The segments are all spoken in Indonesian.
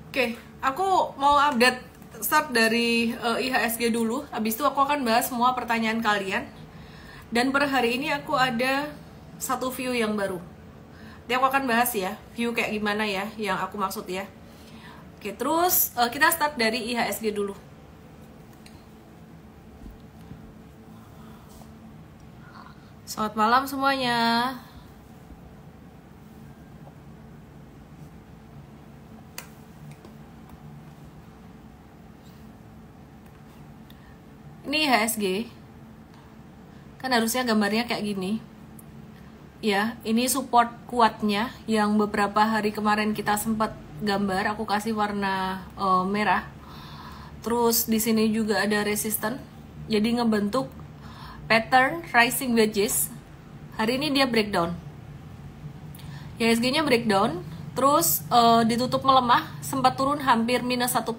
Oke, aku mau update start dari IHSG dulu. Habis itu aku akan bahas semua pertanyaan kalian. Dan per hari ini aku ada satu view yang baru. Nanti aku akan bahas ya, view kayak gimana ya, yang aku maksud ya. Oke, terus kita start dari IHSG dulu. Selamat malam semuanya. Ini IHSG. Kan harusnya gambarnya kayak gini. Ya, ini support kuatnya yang beberapa hari kemarin kita sempat gambar, aku kasih warna merah. Terus di sini juga ada resisten. Jadi ngebentuk pattern rising wedges. Hari ini dia breakdown. IHSG-nya breakdown, terus ditutup melemah, sempat turun hampir minus 1%,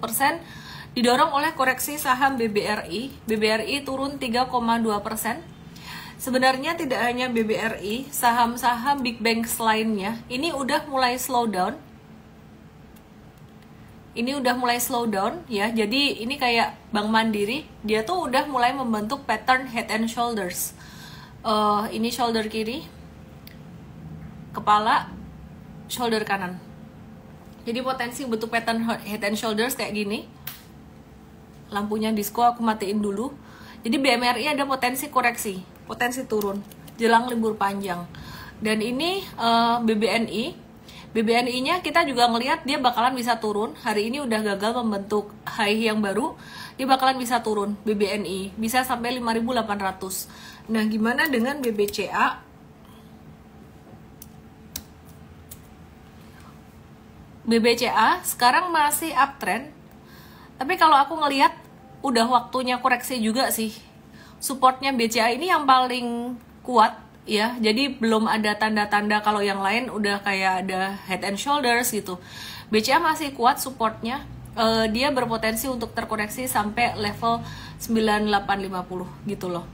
didorong oleh koreksi saham BBRI. BBRI turun 3,2%. Sebenarnya tidak hanya BBRI, saham-saham big banks lainnya ini udah mulai slow down. Ini udah mulai slow down ya. Jadi ini kayak Bank Mandiri, dia tuh udah mulai membentuk pattern head and shoulders. Ini shoulder kiri, kepala, shoulder kanan. Jadi potensi bentuk pattern head and shoulders kayak gini. Lampunya disco aku matiin dulu. Jadi BMRI ada potensi koreksi, potensi turun jelang libur panjang. Dan ini BBNI-nya kita juga ngelihat dia bakalan bisa turun. Hari ini udah gagal membentuk high yang baru, dia bakalan bisa turun. BBNI bisa sampai 5.800. Nah, gimana dengan BBCA? BBCA sekarang masih uptrend, tapi kalau aku ngelihat udah waktunya koreksi juga sih. Supportnya BCA ini yang paling kuat ya, jadi belum ada tanda-tanda kalau yang lain udah kayak ada head and shoulders gitu. BCA masih kuat supportnya, dia berpotensi untuk terkoreksi sampai level 9850 gitu loh.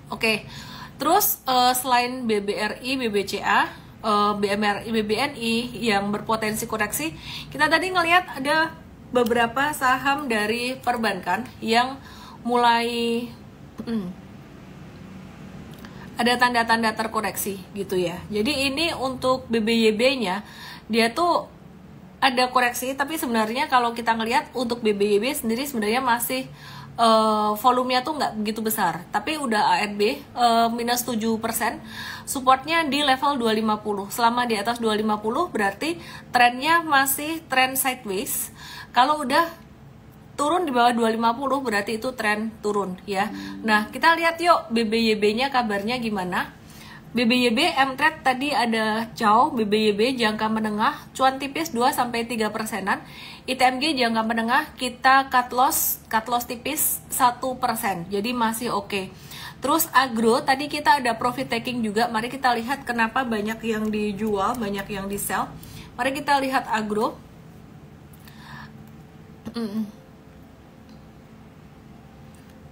Oke, terus selain BBRI, BBCA, BMRI, BBNI yang berpotensi koreksi, kita tadi ngelihat ada beberapa saham dari perbankan yang mulai ada tanda-tanda terkoreksi gitu ya. Jadi ini untuk BBYB-nya dia tuh ada koreksi, tapi sebenarnya kalau kita ngelihat untuk BBYB sendiri sebenarnya masih volumenya tuh nggak begitu besar, tapi udah ARB minus 7%, supportnya di level 250. Selama di atas 250 berarti trennya masih tren sideways. Kalau udah turun di bawah 250 berarti itu tren turun ya. Nah, kita lihat yuk BBYB-nya kabarnya gimana. BBYB M-Trade tadi ada CAO, BBYB jangka menengah, cuan tipis 2-3%. ITMG jangka menengah, kita cut loss tipis 1%, jadi masih oke. Terus agro, tadi kita ada profit taking juga, mari kita lihat kenapa banyak yang dijual, banyak yang di sell. Mari kita lihat agro.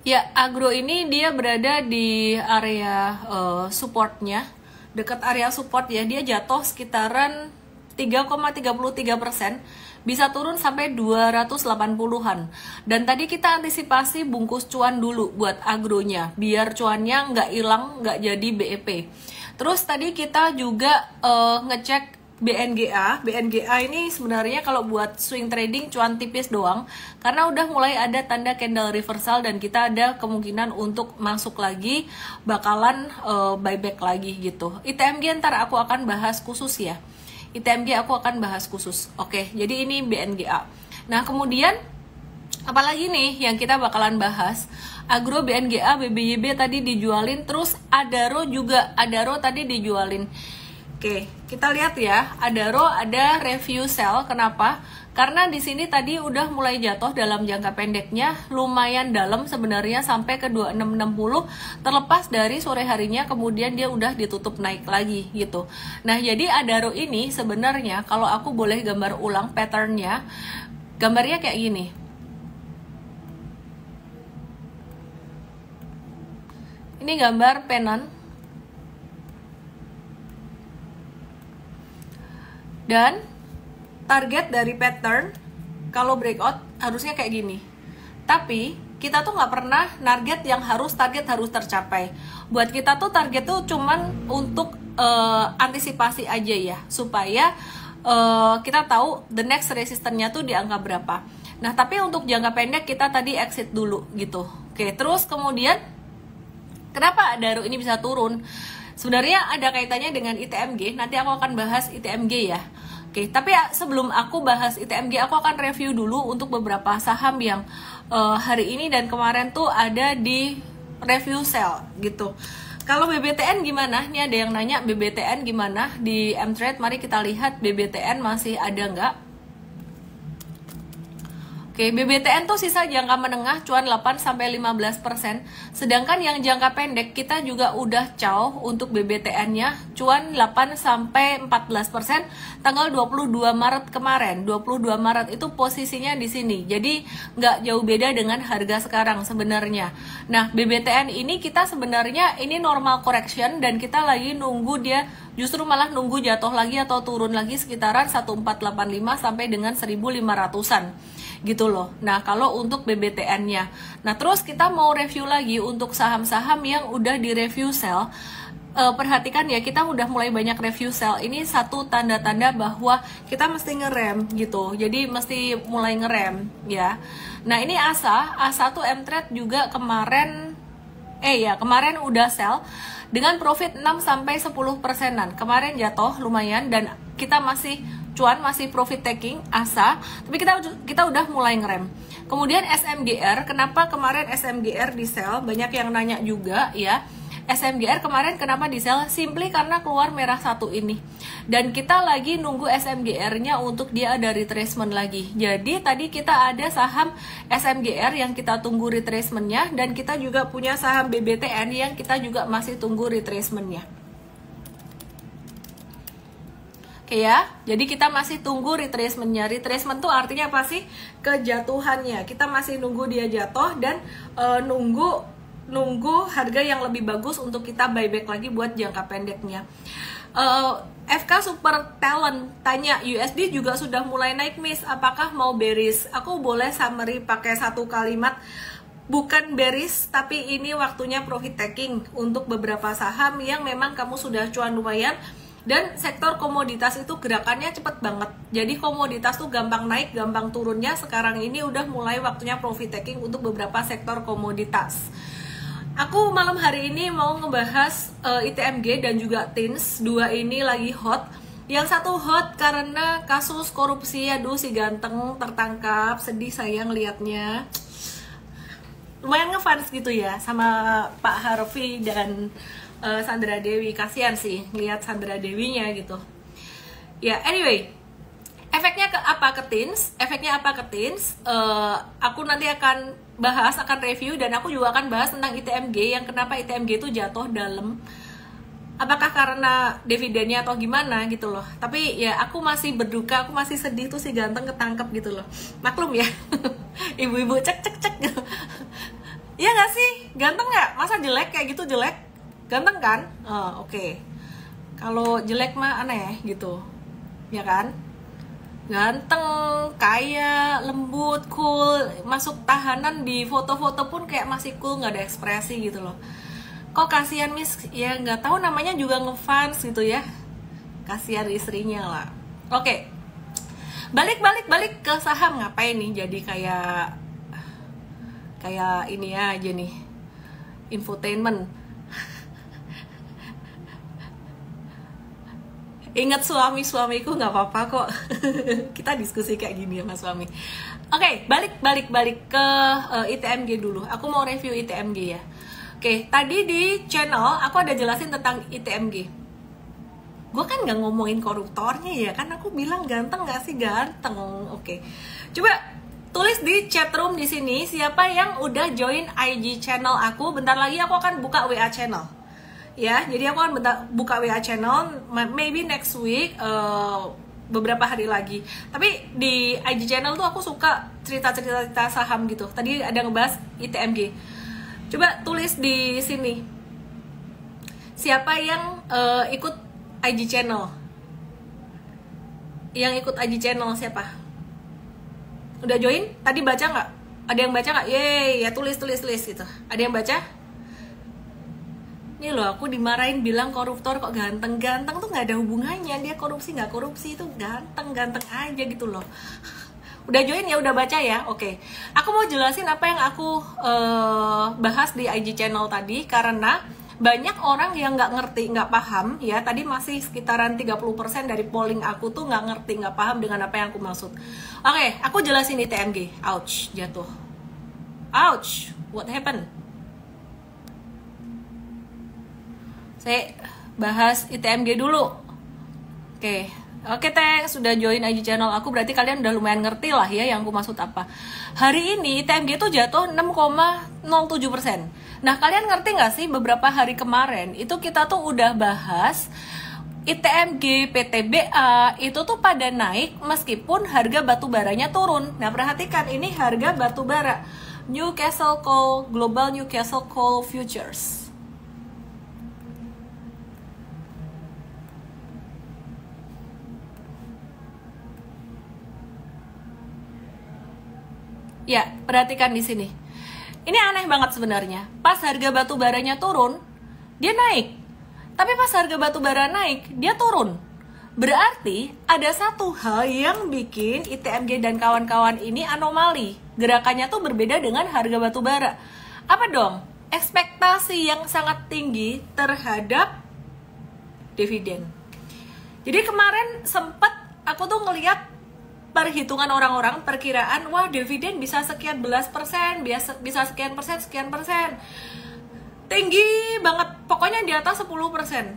Ya, agro ini dia berada di area supportnya, dekat area support ya. Dia jatuh sekitaran 3,33%, bisa turun sampai 280-an. Dan tadi kita antisipasi bungkus cuan dulu buat agronya, biar cuannya nggak hilang, nggak jadi BEP. Terus tadi kita juga ngecek BNGA ini sebenarnya kalau buat swing trading cuan tipis doang, karena udah mulai ada tanda candle reversal dan kita ada kemungkinan untuk masuk lagi, bakalan buyback lagi gitu. ITMG ntar aku akan bahas khusus ya. ITMG aku akan bahas khusus. Oke, jadi ini BNGA. Nah, kemudian apalagi nih yang kita bakalan bahas? Agro, BNGA, BBYB tadi dijualin, terus Adaro juga, Adaro tadi dijualin. Oke, kita lihat ya, Adaro ada review sell. Kenapa? Karena di sini tadi udah mulai jatuh dalam jangka pendeknya, lumayan dalam sebenarnya sampai ke 2660, terlepas dari sore harinya kemudian dia udah ditutup naik lagi gitu. Nah, jadi Adaro ini sebenarnya kalau aku boleh gambar ulang patternnya, gambarnya kayak gini. Ini gambar penan. Dan target dari pattern kalau breakout harusnya kayak gini. Tapi kita tuh nggak pernah target harus tercapai. Buat kita tuh target tuh cuman untuk antisipasi aja ya, supaya kita tahu the next resistance-nya tuh di angka berapa. Nah, tapi untuk jangka pendek kita tadi exit dulu gitu. Oke, terus kemudian kenapa Adaro ini bisa turun? Sebenarnya ada kaitannya dengan ITMG. Nanti aku akan bahas ITMG ya. Oke, tapi sebelum aku bahas ITMG, aku akan review dulu untuk beberapa saham yang hari ini dan kemarin tuh ada di review sell gitu. Kalau BBTN gimana? Ini ada yang nanya BBTN gimana di M-Trade. Mari kita lihat BBTN masih ada nggak? Oke, BBTN tuh sisa jangka menengah cuan 8-15%. Sedangkan yang jangka pendek kita juga udah caw untuk BBTN-nya cuan 8-14% tanggal 22 Maret kemarin. 22 Maret itu posisinya di sini. Jadi nggak jauh beda dengan harga sekarang sebenarnya. Nah, BBTN ini kita sebenarnya ini normal correction dan kita lagi nunggu dia justru malah nunggu jatuh lagi atau turun lagi sekitaran 1485 sampai dengan 1500-an. Gitu loh. Nah, kalau untuk BBTN-nya. Nah, terus kita mau review lagi untuk saham-saham yang udah di review sell. Perhatikan ya, kita udah mulai banyak review sell. Ini satu tanda-tanda bahwa kita mesti ngerem gitu. Jadi mesti mulai ngerem ya. Nah, ini ASA tuh M-Trade juga kemarin kemarin udah sell dengan profit 6-10%. Kemarin jatuh lumayan dan kita masih profit taking ASA, tapi kita udah mulai ngerem. Kemudian SMGR, kenapa kemarin SMGR di sell? Banyak yang nanya juga ya. SMGR kemarin kenapa di sell? Simply karena keluar merah satu ini. Dan kita lagi nunggu SMGR-nya untuk dia ada retracement lagi. Jadi tadi kita ada saham SMGR yang kita tunggu retracement-nya, dan kita juga punya saham BBTN yang kita juga masih tunggu retracement-nya. Oke ya, jadi kita masih tunggu retracement-nya. Retracement tuh artinya apa sih? Kejatuhannya. Kita masih nunggu dia jatuh dan nunggu harga yang lebih bagus untuk kita buyback lagi buat jangka pendeknya. FK Super Talent tanya, USD juga sudah mulai naik, Miss, apakah mau bearish? Aku boleh summary pakai satu kalimat, bukan bearish, tapi ini waktunya profit taking untuk beberapa saham yang memang kamu sudah cuan lumayan. Dan sektor komoditas itu gerakannya cepet banget. Jadi komoditas tuh gampang naik, gampang turunnya. Sekarang ini udah mulai waktunya profit taking untuk beberapa sektor komoditas. Aku malam hari ini mau ngebahas ITMG dan juga TINS. Dua ini lagi hot. Yang satu hot karena kasus korupsi. Aduh, si ganteng tertangkap. Sedih sayang liatnya. Lumayan ngefans gitu ya sama Pak Harvey dan Sandra Dewi. Kasihan sih lihat Sandra Dewinya gitu ya. Anyway, efeknya apa ke TINS? Aku nanti akan review, dan aku juga akan bahas tentang ITMG, yang kenapa ITMG itu jatuh dalam, apakah karena dividennya atau gimana gitu loh. Tapi ya aku masih berduka, aku masih sedih tuh si ganteng ketangkep gitu loh. Maklum ya. Ibu-ibu cek gitu. Iya gak sih? Ganteng gak? Masa jelek kayak gitu? Jelek? Ganteng kan? Oke. Kalau jelek mah aneh gitu, ya kan? Ganteng, kaya, lembut, cool, masuk tahanan di foto-foto pun kayak masih cool, nggak ada ekspresi gitu loh. Kok kasihan, Miss? Ya nggak tahu, namanya juga ngefans gitu ya. Kasihan istrinya lah. Oke. Balik ke saham. Ngapain nih jadi kayak ini aja nih, infotainment. Ingat suamiku, nggak apa-apa kok. Kita diskusi kayak gini sama suami. Oke, balik ke ITMG dulu. Aku mau review ITMG ya. Oke, tadi di channel aku ada jelasin tentang ITMG. Gue kan nggak ngomongin koruptornya ya, kan aku bilang ganteng nggak sih? Ganteng. Oke. Coba tulis di chat room di sini siapa yang udah join IG channel aku. Bentar lagi aku akan buka WA channel. Ya, jadi aku akan buka WA channel, maybe next week, beberapa hari lagi. Tapi di IG channel tuh aku suka cerita-cerita saham gitu. Tadi ada ngebahas ITMG. Coba tulis di sini siapa yang ikut IG channel. Yang ikut IG channel siapa? Udah join? Tadi baca nggak? Ada yang baca nggak? Yeay, ya tulis gitu. Ada yang baca? Ini loh, aku dimarahin bilang koruptor kok ganteng tuh nggak ada hubungannya. Dia korupsi nggak korupsi itu ganteng aja gitu loh. Udah join ya, udah baca ya. Oke, aku mau jelasin apa yang aku bahas di IG channel tadi, karena banyak orang yang nggak ngerti, nggak paham ya. Tadi masih sekitaran 30% dari polling aku tuh nggak ngerti, nggak paham dengan apa yang aku maksud. Oke, aku jelasin ITMG. Ouch, jatuh. Ouch, what happened? Saya bahas ITMG dulu. Oke, thanks sudah join IG channel aku. Berarti kalian udah lumayan ngerti lah ya yang aku maksud apa. Hari ini ITMG itu jatuh 6,07%. Nah, kalian ngerti nggak sih beberapa hari kemarin itu kita tuh udah bahas ITMG, PTBA itu tuh pada naik meskipun harga batu baranya turun. Nah, perhatikan ini harga batu bara Newcastle Coal, Global Newcastle Coal Futures. Ya, perhatikan di sini. Ini aneh banget sebenarnya. Pas harga batu baranya turun, dia naik. Tapi pas harga batu bara naik, dia turun. Berarti ada satu hal yang bikin ITMG dan kawan-kawan ini anomali. Gerakannya tuh berbeda dengan harga batu bara. Apa dong? Ekspektasi yang sangat tinggi terhadap dividen. Jadi kemarin sempat aku tuh ngeliat perhitungan orang-orang, perkiraan, wah dividen bisa sekian belas persen, bisa sekian persen, tinggi banget, pokoknya di atas 10%.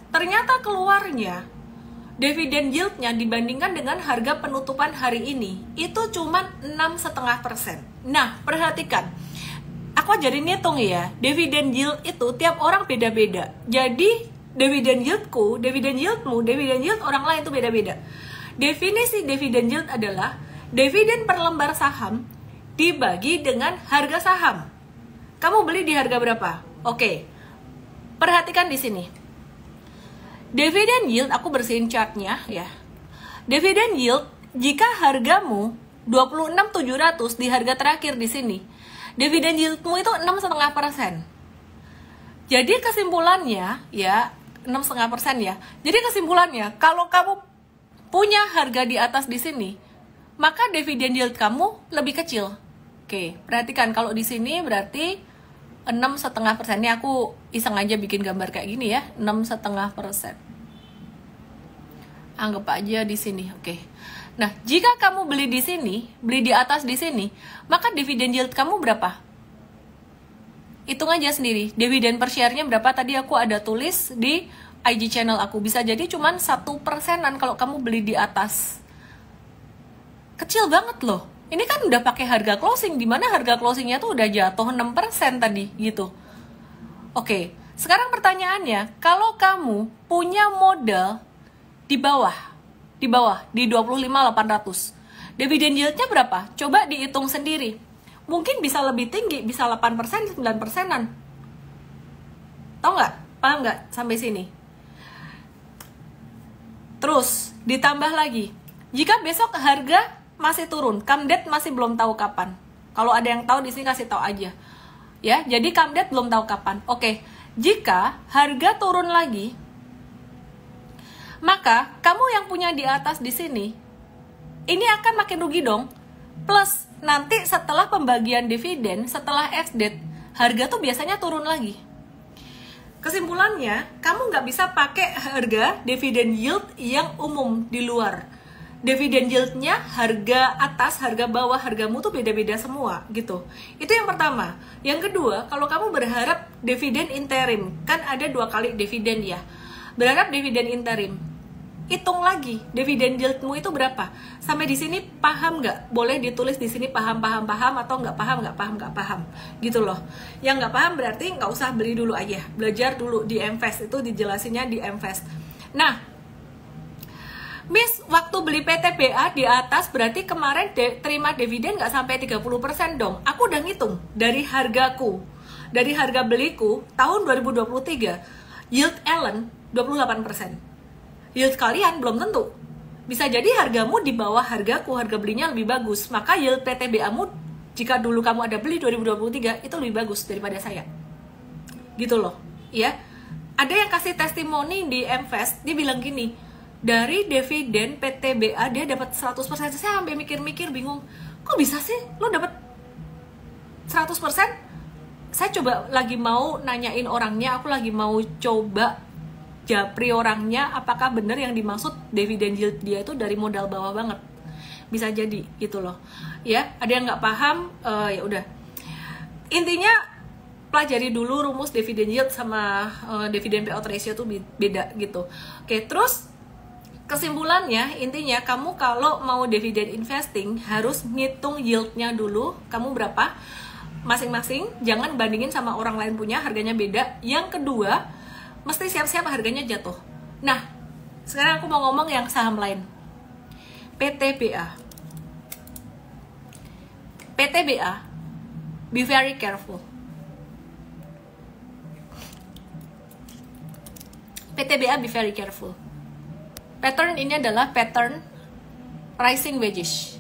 Ternyata keluarnya dividen yieldnya dibandingkan dengan harga penutupan hari ini itu cuma 6,5%. Nah, perhatikan, aku ajarin ngitung ya, dividen yield itu tiap orang beda-beda. Jadi dividen yieldku, dividen yieldmu, dividen yield orang lain itu beda-beda. Definisi dividen yield adalah dividen per lembar saham dibagi dengan harga saham. Kamu beli di harga berapa? Oke, perhatikan di sini. Dividen yield, aku bersihin chartnya ya. Dividen yield jika hargamu 26.700 di harga terakhir di sini, dividen yieldmu itu 6,5%. Jadi kesimpulannya ya 6,5% ya. Jadi kesimpulannya kalau kamu punya harga di atas di sini, maka dividen yield kamu lebih kecil. Oke, perhatikan kalau di sini berarti 6,5%. Ini aku iseng aja bikin gambar kayak gini ya, 6,5%. Anggap aja di sini, oke. Nah, jika kamu beli di sini, beli di atas di sini, maka dividen yield kamu berapa? Hitung aja sendiri. Dividen per share-nya berapa? Tadi aku ada tulis di IG channel aku. Bisa jadi cuman 1%-an kalau kamu beli di atas. Kecil banget loh. Ini kan udah pakai harga closing, dimana harga closingnya tuh udah jatuh 6% tadi gitu. Oke, sekarang pertanyaannya, kalau kamu punya modal di bawah di 25.800, dividen yieldnya berapa? Coba dihitung sendiri. Mungkin bisa lebih tinggi, bisa 8%, 9%-an. Tahu nggak? Paham nggak sampai sini? Terus ditambah lagi, jika besok harga masih turun, come date masih belum tahu kapan. Kalau ada yang tahu di sini kasih tahu aja. Ya, jadi come date belum tahu kapan. Oke, jika harga turun lagi, maka kamu yang punya di atas di sini, ini akan makin rugi dong. Plus nanti setelah pembagian dividen, setelah ex-date, harga tuh biasanya turun lagi. Kesimpulannya, kamu nggak bisa pakai harga dividen yield yang umum di luar. Dividen yieldnya harga atas, harga bawah, hargamu tuh beda-beda semua gitu. Itu yang pertama. Yang kedua, kalau kamu berharap dividen interim, kan ada 2 kali dividen ya. Berharap dividen interim, hitung lagi dividen yieldmu itu berapa. Sampai di sini paham nggak? Boleh ditulis di sini paham atau nggak paham gitu loh. Yang nggak paham berarti nggak usah beli dulu aja, belajar dulu di Mvest, itu dijelasinnya di Mvest. Nah, Miss, waktu beli PTBA di atas berarti kemarin terima dividen nggak sampai 30% dong. Aku udah ngitung dari hargaku, dari harga beliku tahun 2023, yield Ellen 28%. Yield kalian belum tentu. Bisa jadi hargamu di bawah hargaku, harga belinya lebih bagus. Maka yield PTBA-mu jika dulu kamu ada beli 2023 itu lebih bagus daripada saya. Gitu loh, ya. Ada yang kasih testimoni di Mvest, dia bilang gini, dari dividen PTBA dia dapat 100%. Saya sampai mikir-mikir bingung, kok bisa sih lo dapat 100%? Saya coba lagi mau nanyain orangnya, aku lagi mau coba japri orangnya, apakah benar yang dimaksud dividen yield dia itu dari modal bawah banget. Bisa jadi gitu loh, ya. Ada yang nggak paham, ya udah. Intinya pelajari dulu rumus dividen yield sama dividen payout ratio tuh beda gitu. Oke, terus kesimpulannya intinya kamu kalau mau dividen investing harus ngitung yieldnya dulu, kamu berapa masing-masing, jangan bandingin sama orang lain punya, harganya beda. Yang kedua, mesti siap-siap harganya jatuh. Nah, sekarang aku mau ngomong yang saham lain. PTBA. PTBA, be very careful. PTBA, be very careful. Pattern ini adalah pattern rising wedges.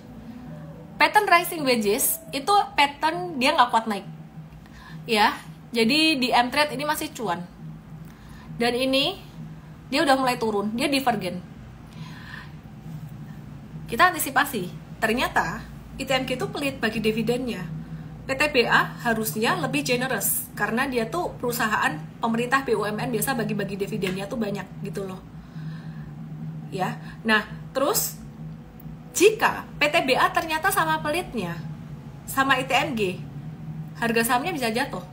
Pattern rising wedges itu pattern dia nggak kuat naik, ya. Jadi di M-Trade ini masih cuan. Dan ini dia udah mulai turun, dia divergen. Kita antisipasi, ternyata ITMG itu pelit bagi dividennya. PTBA harusnya lebih generous karena dia tuh perusahaan pemerintah BUMN, biasa bagi-bagi dividennya tuh banyak gitu loh. Ya. Nah, terus jika PTBA ternyata sama pelitnya sama ITMG, harga sahamnya bisa jatuh.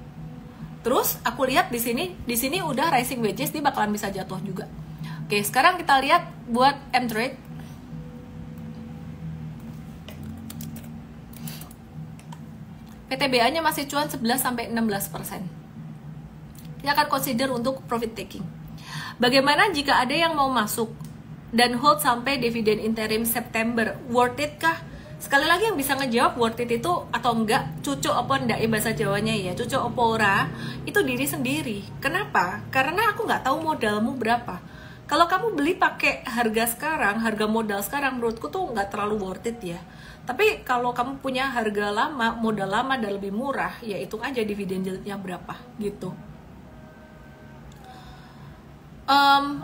Terus aku lihat di sini udah rising wedges, dia bakalan bisa jatuh juga. Oke, sekarang kita lihat buat M-Trade. PTBA-nya masih cuan 11-16%. Dia akan consider untuk profit taking. Bagaimana jika ada yang mau masuk dan hold sampai dividen interim September? Worth it kah? Sekali lagi yang bisa ngejawab worth it itu atau enggak, cucuk apa enggak ya bahasa Jawanya ya, cucuk apa ora, itu diri sendiri. Kenapa? Karena aku nggak tahu modalmu berapa. Kalau kamu beli pakai harga sekarang, harga modal sekarang, menurutku tuh nggak terlalu worth it ya. Tapi kalau kamu punya harga lama, modal lama dan lebih murah, ya hitung aja dividen yieldnya berapa gitu.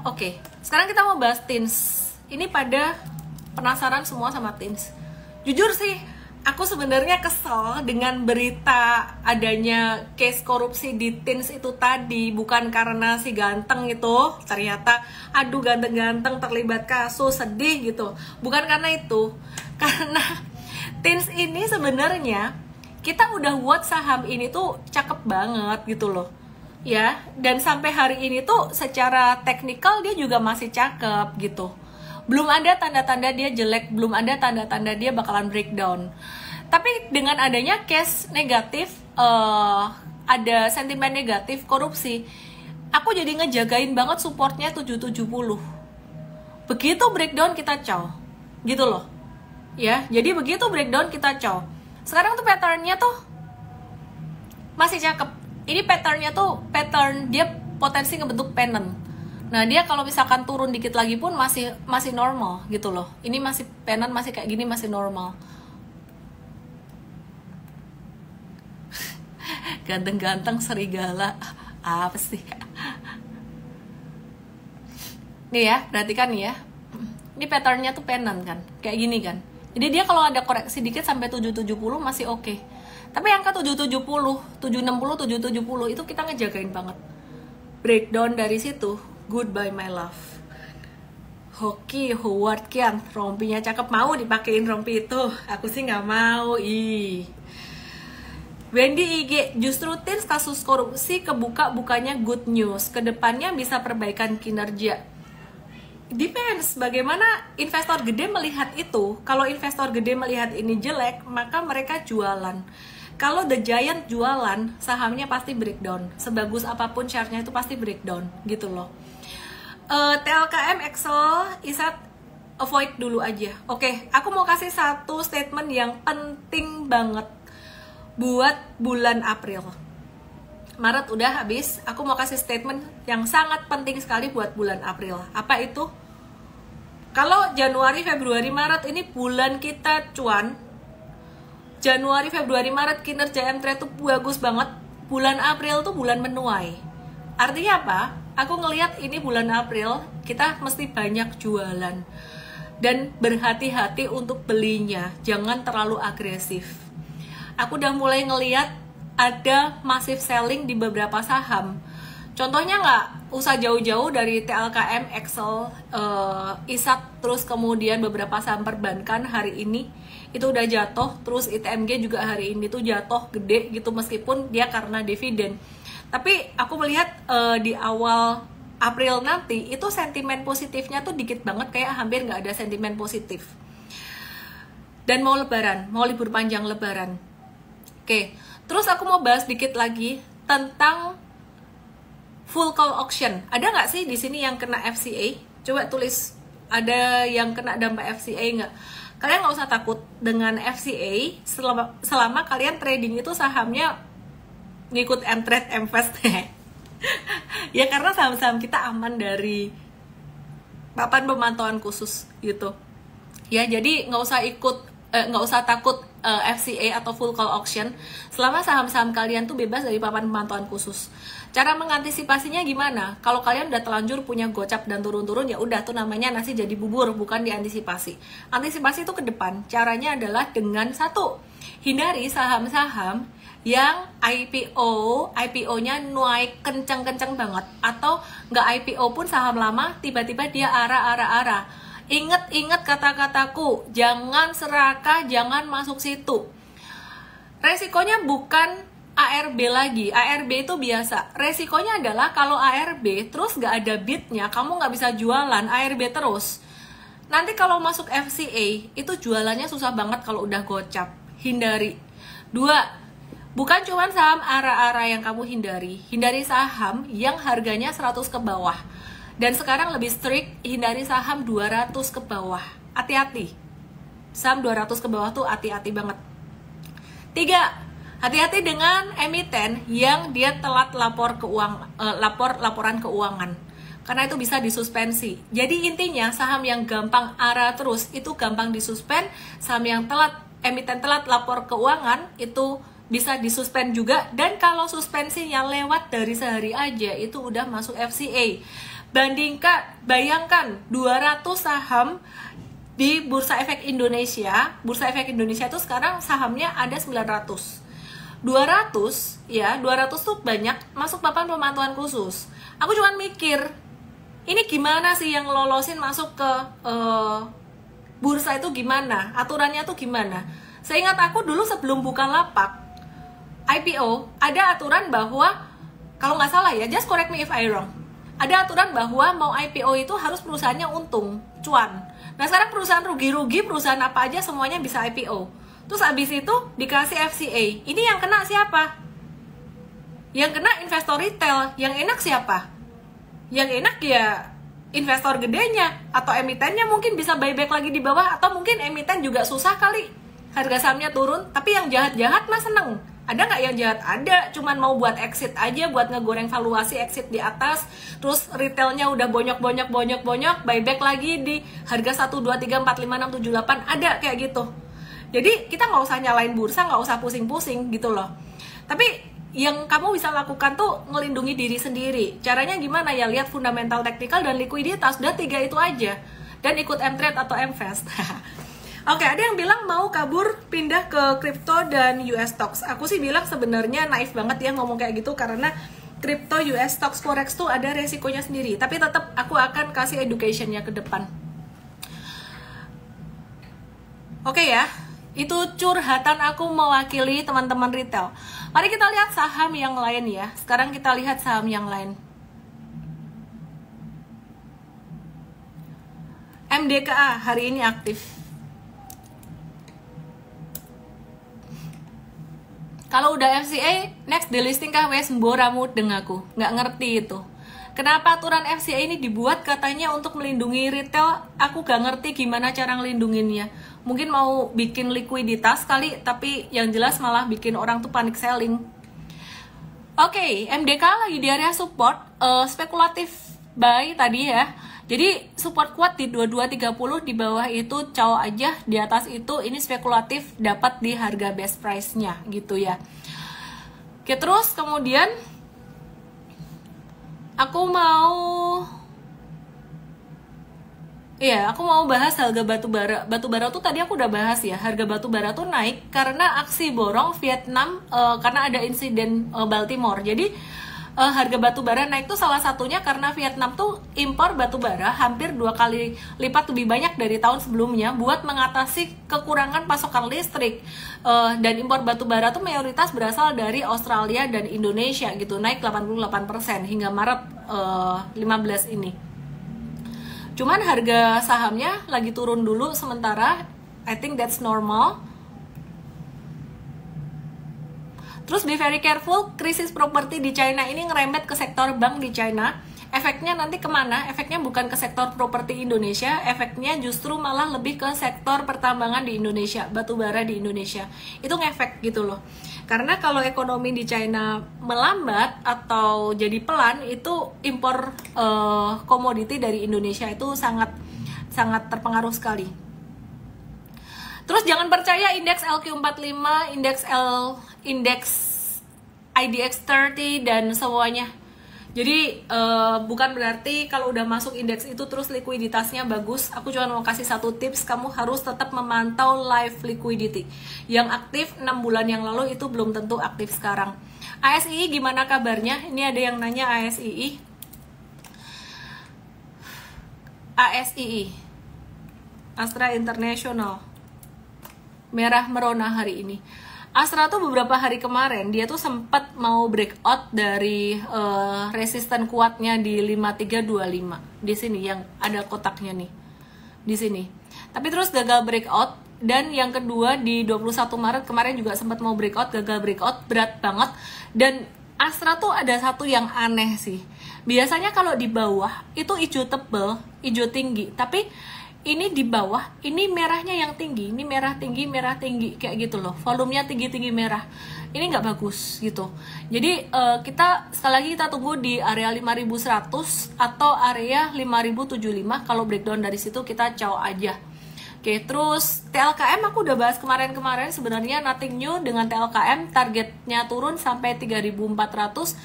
Oke. Sekarang kita mau bahas TINS. Ini pada penasaran semua sama TINS. Jujur sih, aku sebenarnya kesel dengan berita adanya case korupsi di TINS itu tadi. Bukan karena si ganteng itu, ternyata aduh ganteng-ganteng terlibat kasus, sedih gitu. Bukan karena itu. Karena TINS ini sebenarnya kita udah buat saham ini tuh cakep banget gitu loh. Ya, dan sampai hari ini tuh secara teknikal dia juga masih cakep gitu. Belum ada tanda-tanda dia jelek, belum ada tanda-tanda dia bakalan breakdown. Tapi dengan adanya case negatif, ada sentimen negatif korupsi, aku jadi ngejagain banget supportnya 770. Begitu breakdown kita cow, gitu loh. Ya, jadi begitu breakdown kita cow. Sekarang tuh patternnya tuh masih cakep. Ini patternnya tuh pattern dia potensi ngebentuk pennant. Nah, dia kalau misalkan turun dikit lagi pun masih normal gitu loh. Ini masih pennant, masih kayak gini, masih normal. Ganteng-ganteng serigala. Apa sih? Nih ya, perhatikan nih ya. Ini patternnya tuh pennant kan. Kayak gini kan. Jadi dia kalau ada koreksi dikit sampai 770 masih oke. Tapi angka 770, 760, 770 itu kita ngejagain banget. Breakdown dari situ, goodbye my love. Hoki Howard Kian, rompinya cakep, mau dipakein rompi itu. Aku sih nggak mau. Wendy IG, justru TINS kasus korupsi kebuka bukannya good news. Kedepannya bisa perbaikan kinerja. Depends bagaimana investor gede melihat itu. Kalau investor gede melihat ini jelek, maka mereka jualan. Kalau The Giant jualan, sahamnya pasti breakdown. Sebagus apapun share-nya itu pasti breakdown, gitu loh. TLKM, Excel, Isat, avoid dulu aja. Oke, aku mau kasih satu statement yang penting banget buat bulan April. Maret udah habis, aku mau kasih statement yang sangat penting sekali buat bulan April. Apa itu? Kalau Januari, Februari, Maret ini bulan kita cuan. Januari, Februari, Maret kinerja M-Trade tuh bagus banget. Bulan April tuh bulan menuai. Artinya apa? Aku ngelihat ini bulan April kita mesti banyak jualan. Dan berhati-hati untuk belinya, jangan terlalu agresif. Aku udah mulai ngelihat ada massive selling di beberapa saham. Contohnya nggak usah jauh-jauh dari TLKM, Excel, ISAT, terus kemudian beberapa saham perbankan hari ini itu udah jatuh, terus ITMG juga hari ini tuh jatuh gede gitu meskipun dia karena dividen. Tapi aku melihat di awal April nanti itu sentimen positifnya tuh dikit banget, kayak hampir nggak ada sentimen positif. Dan mau lebaran, mau libur panjang lebaran. Oke, terus aku mau bahas dikit lagi tentang full call auction. Ada nggak sih di sini yang kena FCA? Coba tulis, ada yang kena dampak FCA nggak? Kalian nggak usah takut dengan FCA selama kalian trading itu sahamnya ngikut M-Trade, M-Fast. Ya karena saham-saham kita aman dari papan pemantauan khusus gitu. Ya jadi nggak usah takut FCA atau full call auction selama saham-saham kalian tuh bebas dari papan pemantauan khusus. Cara mengantisipasinya gimana? Kalau kalian udah telanjur punya gocap dan turun-turun, ya udah tuh namanya nasi jadi bubur, bukan diantisipasi. Antisipasi itu ke depan. Caranya adalah dengan satu, hindari saham-saham yang IPO-nya naik kenceng-kenceng banget, atau nggak IPO pun saham lama tiba-tiba dia arah. Ingat kata-kataku, jangan serakah, jangan masuk situ. Resikonya bukan ARB lagi, ARB itu biasa. Resikonya adalah kalau ARB terus nggak ada bidnya, kamu nggak bisa jualan ARB terus. Nanti kalau masuk FCA itu jualannya susah banget kalau udah gocap. Hindari. Dua, bukan cuma saham ARA yang kamu hindari saham yang harganya 100 ke bawah. Dan sekarang lebih strict, hindari saham 200 ke bawah. Hati-hati. Saham 200 ke bawah tuh hati-hati banget. Tiga, hati-hati dengan emiten yang dia telat laporan keuangan. Karena itu bisa disuspensi. Jadi intinya saham yang gampang ARA terus itu gampang disuspend. Saham yang emiten telat lapor keuangan itu bisa disuspend juga. Dan kalau suspensinya lewat dari sehari aja itu udah masuk FCA. Bayangkan 200 saham di Bursa Efek Indonesia. Bursa Efek Indonesia itu sekarang sahamnya ada 900. 200 tuh banyak masuk papan pemantauan khusus. Aku cuma mikir, ini gimana sih yang lolosin masuk ke bursa itu gimana? Aturannya tuh gimana? Seingat aku dulu sebelum Bukalapak IPO, ada aturan bahwa, kalau nggak salah ya, just correct me if I wrong, ada aturan bahwa mau IPO itu harus perusahaannya untung, cuan. Nah sekarang perusahaan rugi-rugi, perusahaan apa aja semuanya bisa IPO. Terus abis itu dikasih FCA. Ini yang kena siapa? Yang kena investor retail. Yang enak siapa? Yang enak ya investor gedenya. Atau emitennya mungkin bisa buyback lagi di bawah. Atau mungkin emiten juga susah kali harga sahamnya turun. Tapi yang jahat-jahat mah seneng. Ada nggak yang jahat? Ada, cuman mau buat exit aja, buat ngegoreng valuasi exit di atas. Terus retailnya udah bonyok, buyback lagi di harga 1, 2, 3, 4, 5, 6, 7, 8. Ada kayak gitu. Jadi kita nggak usah nyalain bursa, nggak usah pusing-pusing gitu loh. Tapi yang kamu bisa lakukan tuh ngelindungi diri sendiri. Caranya gimana ya? Lihat fundamental, teknikal, dan likuiditas. Udah 3 itu aja. Dan ikut M-Trade atau M-Fast. Oke, ada yang bilang mau kabur pindah ke kripto dan US stocks. Aku sih bilang sebenarnya naif banget ya ngomong kayak gitu, karena kripto, US stocks, forex tuh ada resikonya sendiri. Tapi tetap aku akan kasih educationnya ke depan. Oke ya. Itu curhatan aku mewakili teman-teman retail. Mari kita lihat saham yang lain ya. Sekarang kita lihat saham yang lain. MDKA hari ini aktif. Kalau udah FCA, next delisting kah wes mboramu dengaku. Nggak ngerti itu. Kenapa aturan FCA ini dibuat katanya untuk melindungi retail? Aku gak ngerti gimana cara ngelindunginnya. Mungkin mau bikin likuiditas kali, tapi yang jelas malah bikin orang tuh panic selling. Oke, MDK lagi di area support, spekulatif buy tadi ya. Jadi support kuat di 2230, di bawah itu cowok aja, di atas itu ini spekulatif dapat di harga best price-nya gitu ya. Oke, terus kemudian aku mau bahas harga batu bara. Batu bara tuh tadi aku udah bahas ya. Harga batu bara tuh naik karena aksi borong Vietnam karena ada insiden Baltimore. Jadi harga batu bara naik tuh salah satunya karena Vietnam tuh impor batu bara hampir 2 kali lipat lebih banyak dari tahun sebelumnya buat mengatasi kekurangan pasokan listrik. Dan impor batu bara tuh mayoritas berasal dari Australia dan Indonesia gitu, naik 88% hingga Maret 15 ini. Cuman harga sahamnya lagi turun dulu sementara, I think that's normal. Terus be very careful, krisis properti di China ini ngerembet ke sektor bank di China. Efeknya nanti kemana? Efeknya bukan ke sektor properti Indonesia, efeknya justru malah lebih ke sektor pertambangan di Indonesia, batu bara di Indonesia. Itu ngefek gitu loh. Karena kalau ekonomi di China melambat atau jadi pelan, itu impor komoditi dari Indonesia itu sangat terpengaruh sekali. Terus jangan percaya indeks LQ45, indeks IDX30 dan semuanya. Jadi bukan berarti kalau udah masuk indeks itu terus likuiditasnya bagus. Aku cuma mau kasih satu tips, kamu harus tetap memantau live liquidity. Yang aktif 6 bulan yang lalu itu belum tentu aktif sekarang. ASII gimana kabarnya? Ini ada yang nanya ASII. ASII, Astra International, merah merona hari ini. Astra tuh beberapa hari kemarin dia tuh sempat mau breakout dari resisten kuatnya di 5325 di sini yang ada kotaknya nih di sini. Tapi terus gagal breakout, dan yang kedua di 21 Maret kemarin juga sempat mau breakout, gagal breakout, berat banget. Dan Astra tuh ada satu yang aneh sih. Biasanya kalau di bawah itu hijau tebel, hijau tinggi, tapi ini di bawah, ini merahnya yang tinggi, ini merah tinggi, kayak gitu loh. Volumenya tinggi-tinggi merah. Ini nggak bagus gitu. Jadi kita sekali lagi kita tunggu di area 5100 atau area 5075. Kalau breakdown dari situ kita caw aja. Oke, terus TLKM aku udah bahas kemarin-kemarin, sebenarnya nothing new dengan TLKM, targetnya turun sampai 3400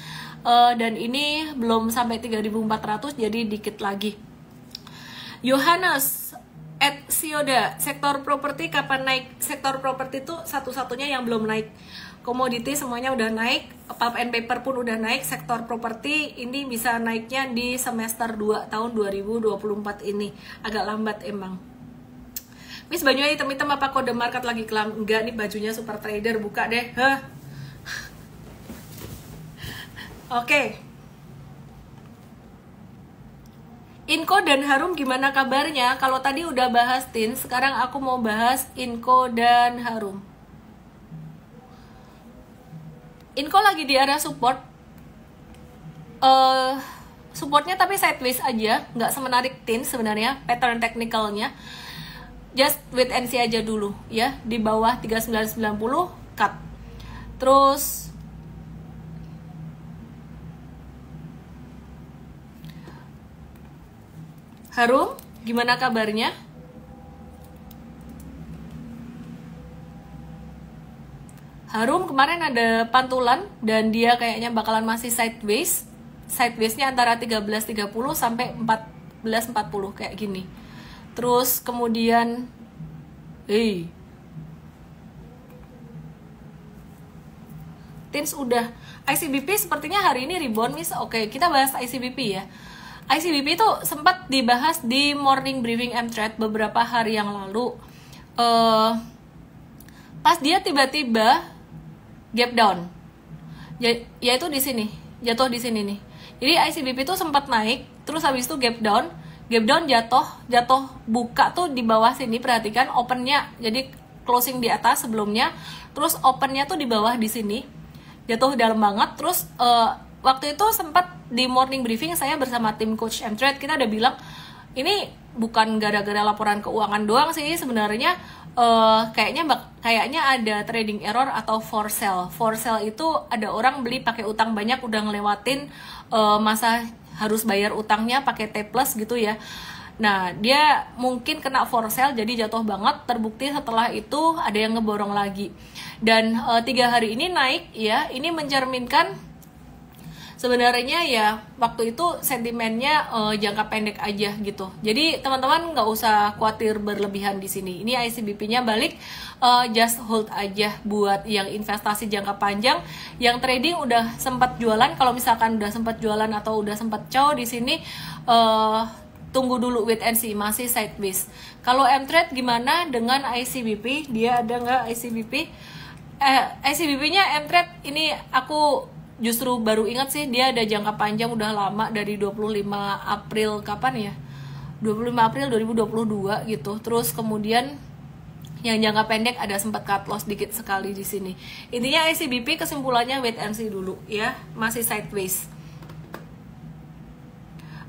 dan ini belum sampai 3400, jadi dikit lagi. Yohanes at Sioda, sektor properti kapan naik? Sektor properti itu satu-satunya yang belum naik. Komoditi semuanya udah naik, pulp and paper pun udah naik. Sektor properti ini bisa naiknya di semester 2 tahun 2024 ini. Agak lambat emang. Miss, bajunya hitam-hitam apa kode market lagi kelam? Enggak, nih bajunya super trader, buka deh. Oke. Inco dan Harum gimana kabarnya? Kalau tadi udah bahas TIN, sekarang aku mau bahas Inco dan Harum. Inco lagi di area support. Supportnya tapi sideways aja, nggak semenarik TIN sebenarnya, pattern technicalnya. Just wait and see aja dulu ya, di bawah 3990 cut. Terus Harum, gimana kabarnya? Harum kemarin ada pantulan dan dia kayaknya bakalan masih sideways. Sidewaysnya antara 13.30 sampai 14.40 kayak gini. Terus kemudian TINS udah. ICBP sepertinya hari ini rebound, Miss. Oke, kita bahas ICBP ya. ICBP itu sempat dibahas di morning briefing M-Trade beberapa hari yang lalu. Pas dia tiba-tiba gap down, yaitu di sini, jatuh di sini nih. Jadi ICBP itu sempat naik, terus habis itu gap down, jatuh buka tuh di bawah sini. Perhatikan opennya, jadi closing di atas sebelumnya, terus opennya tuh di bawah di sini, jatuh dalam banget. Terus waktu itu sempat di morning briefing saya bersama tim coach M-Trade, kita udah bilang ini bukan gara-gara laporan keuangan doang sih sebenarnya. Kayaknya ada trading error atau for sale. For sale itu ada orang beli pakai utang banyak, udah ngelewatin masa harus bayar utangnya pakai T plus gitu ya. Nah, dia mungkin kena for sale jadi jatuh banget, terbukti setelah itu ada yang ngeborong lagi. Dan 3 hari ini naik ya, ini mencerminkan sebenarnya ya waktu itu sentimennya jangka pendek aja gitu. Jadi teman-teman nggak usah khawatir berlebihan di sini. Ini ICBP-nya balik, just hold aja buat yang investasi jangka panjang. Yang trading udah sempat jualan, kalau misalkan udah sempat jualan atau udah sempat cow di sini, tunggu dulu, wait and see, masih sideways. Kalau M-Trade gimana dengan ICBP? Dia ada nggak ICBP? ICBP-nya M-Trade ini aku justru baru ingat sih, dia ada jangka panjang udah lama dari 25 April kapan ya? 25 April 2022 gitu. Terus kemudian yang jangka pendek ada sempat cut loss dikit sekali di sini. Intinya ICBP kesimpulannya wait and see dulu ya, masih sideways.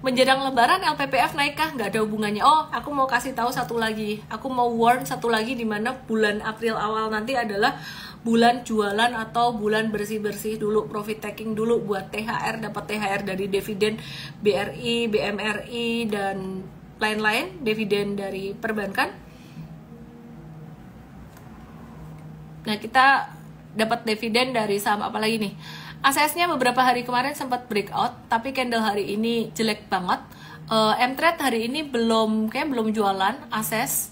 Menjelang lebaran LPPF naik kah? Nggak ada hubungannya. Oh, aku mau kasih tahu satu lagi. Aku mau warn satu lagi, di mana bulan April awal nanti adalah bulan jualan atau bulan bersih-bersih dulu, profit taking dulu buat THR, dapat THR dari dividen BRI, BMRI dan lain-lain, dividen dari perbankan. Nah, kita dapat dividen dari saham apa lagi nih? ASES-nya beberapa hari kemarin sempat breakout, tapi candle hari ini jelek banget. M-Trade hari ini belum jualan ASES.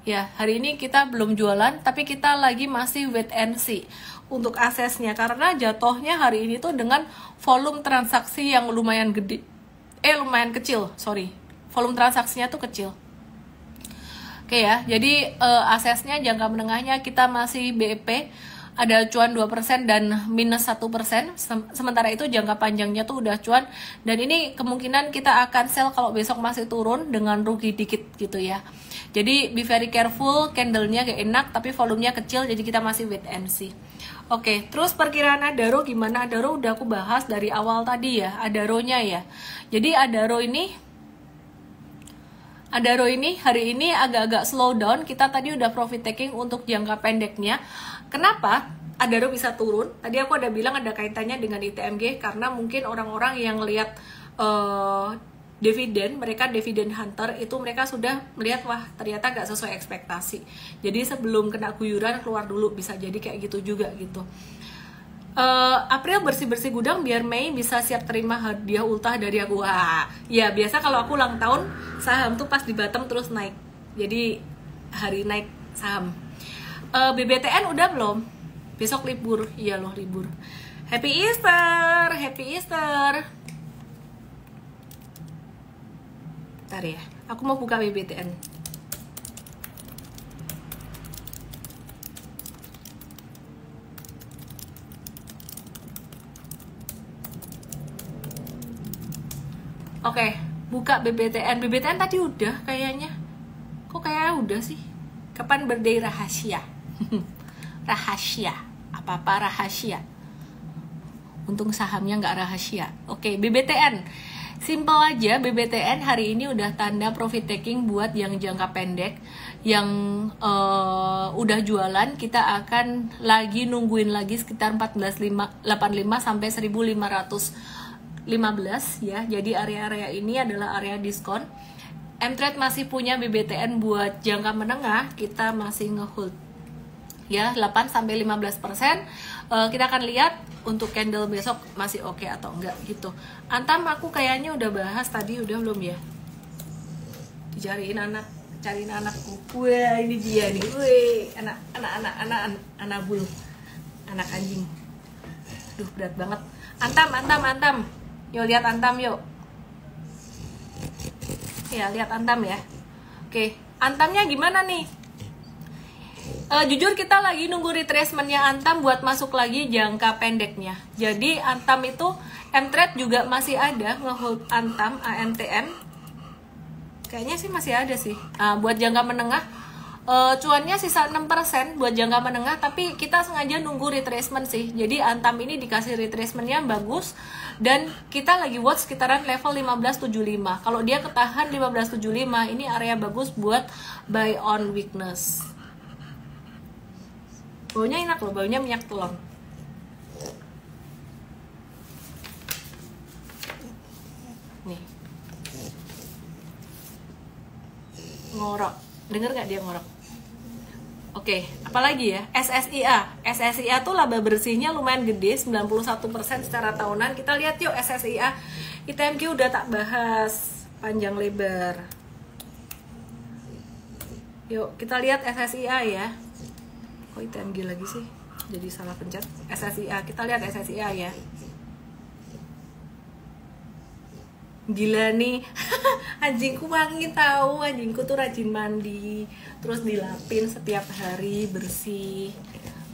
Ya, hari ini kita belum jualan, tapi kita lagi masih wait and see untuk ASES-nya, karena jatuhnya hari ini tuh dengan volume transaksi yang lumayan gede, lumayan kecil, sorry, volume transaksinya tuh kecil. Oke ya, jadi ASES-nya jangka menengahnya kita masih BEP, ada cuan 2% dan minus 1%, sementara itu jangka panjangnya tuh udah cuan, dan ini kemungkinan kita akan sell kalau besok masih turun dengan rugi dikit gitu ya. Jadi be very careful, candle-nya gak enak tapi volumenya kecil, jadi kita masih wait and see. Oke, terus perkiraan Adaro gimana? Adaro udah aku bahas dari awal tadi ya, Adaro-nya ya. Jadi Adaro ini hari ini agak-agak slow down. Kita tadi udah profit taking untuk jangka pendeknya. Kenapa Adaro bisa turun? Tadi aku ada bilang ada kaitannya dengan ITMG, karena mungkin orang-orang yang lihat dividen, mereka dividen hunter, itu mereka sudah melihat wah ternyata gak sesuai ekspektasi. Jadi sebelum kena guyuran keluar dulu, bisa jadi kayak gitu juga gitu. April bersih-bersih gudang biar Mei bisa siap terima hadiah ultah dari aku. Wah, ya biasa kalau aku ulang tahun saham tuh pas di bottom terus naik. Jadi hari naik saham. BBTN udah belum? Besok libur. Iya loh, libur. Happy Easter, Happy Easter. Bentar ya, aku mau buka BBTN. Oke, buka BBTN. BBTN tadi udah kayaknya. Kok kayaknya udah sih? Kapan birthday rahasia? Rahasia. Apa-apa rahasia. Untung sahamnya nggak rahasia. Oke, BBTN. Simple aja, BBTN hari ini udah tanda profit taking buat yang jangka pendek. Yang udah jualan, kita akan lagi nungguin lagi sekitar 14.85 sampai 1.515 ya. Jadi area-area ini adalah area diskon. M-Trade masih punya BBTN buat jangka menengah, kita masih ngehold ya 8-15%. Kita akan lihat untuk candle besok masih oke atau enggak gitu. Antam aku kayaknya udah bahas tadi, udah belum ya? Dicariin cariin anakku. Wah, ini dia nih. Wih, anak bul. Anak anjing. Duh, berat banget. Antam. Yuk lihat Antam yuk. Ya, lihat Antam ya. Oke, Antamnya gimana nih? Jujur kita lagi nunggu retracement-nya Antam buat masuk lagi jangka pendeknya. Jadi Antam itu M-Trade juga masih ada ngehold Antam ANTM. Kayaknya sih masih ada sih. Buat jangka menengah cuannya sisa 6% buat jangka menengah, tapi kita sengaja nunggu retracement sih. Jadi Antam ini dikasih retracement-nya bagus dan kita lagi watch sekitaran level 1575. Kalau dia ketahan 1575, ini area bagus buat buy on weakness. Baunya enak loh, baunya minyak telon. nih. Ngorok. Dengar nggak dia ngorok? Oke, apalagi ya? SSIA. SSIA tuh laba bersihnya lumayan gede, 91% secara tahunan. Kita lihat yuk SSIA. ITMQ udah tak bahas panjang lebar. Yuk, kita lihat SSIA ya. Kok ITMG lagi sih? Jadi salah pencet. SSIA. Kita lihat SSIA ya. Gila nih. Anjingku wangi tahu, anjingku tuh rajin mandi, terus dilapin setiap hari, bersih,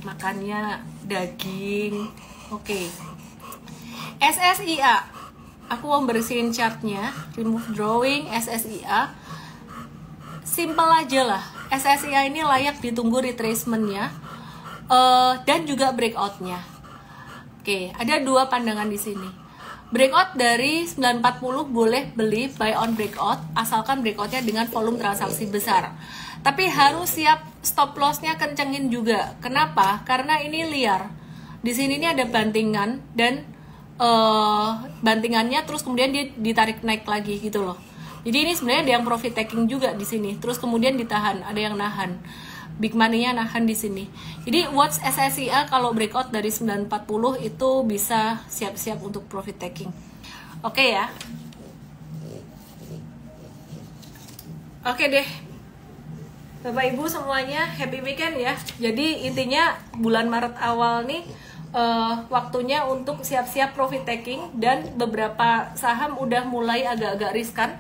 makannya daging. Oke. SSIA, aku mau bersihin chartnya, remove drawing SSIA. Simple aja lah, SSIA ini layak ditunggu retracementnya dan juga breakoutnya. Oke, ada dua pandangan di sini. Breakout dari 940 boleh beli buy on breakout asalkan breakoutnya dengan volume transaksi besar. Tapi harus siap stop lossnya kencengin juga. Kenapa? Karena ini liar. Di sini ini ada bantingan dan bantingannya terus kemudian dia ditarik naik lagi gitu loh. Jadi ini sebenarnya ada yang profit taking juga di sini. Terus kemudian ditahan, ada yang nahan. Big money-nya nahan di sini. Jadi watch SSIA kalau breakout dari 940 itu bisa siap-siap untuk profit taking. Oke ya. Oke deh. Bapak Ibu semuanya happy weekend ya. Jadi intinya bulan Maret awal nih waktunya untuk siap-siap profit taking dan beberapa saham udah mulai agak-agak riskan.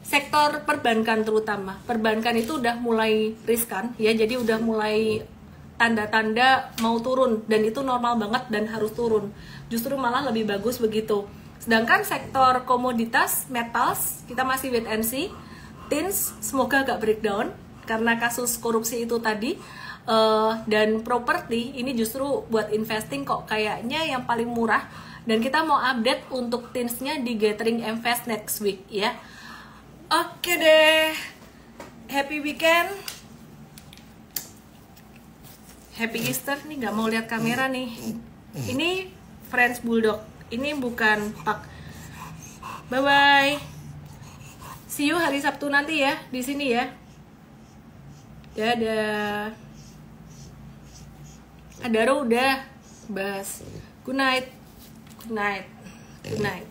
Sektor perbankan terutama, perbankan itu udah mulai riskan ya, jadi udah mulai tanda-tanda mau turun dan itu normal banget dan harus turun. Justru malah lebih bagus begitu. Sedangkan sektor komoditas, metals, kita masih wait and see. Tins semoga gak breakdown karena kasus korupsi itu tadi. Dan properti ini justru buat investing kok kayaknya yang paling murah. Dan kita mau update untuk tinsnya di Gathering Invest next week ya. Oke deh, happy weekend, happy Easter. Nih nggak mau lihat kamera nih. Ini French Bulldog, ini bukan Pak. Bye bye. See you hari Sabtu nanti ya di sini ya. Dadah. Adaro udah bahas. Good night, good night, good night.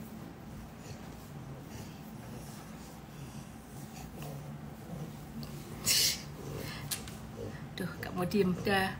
Duh, gak mau diem dah.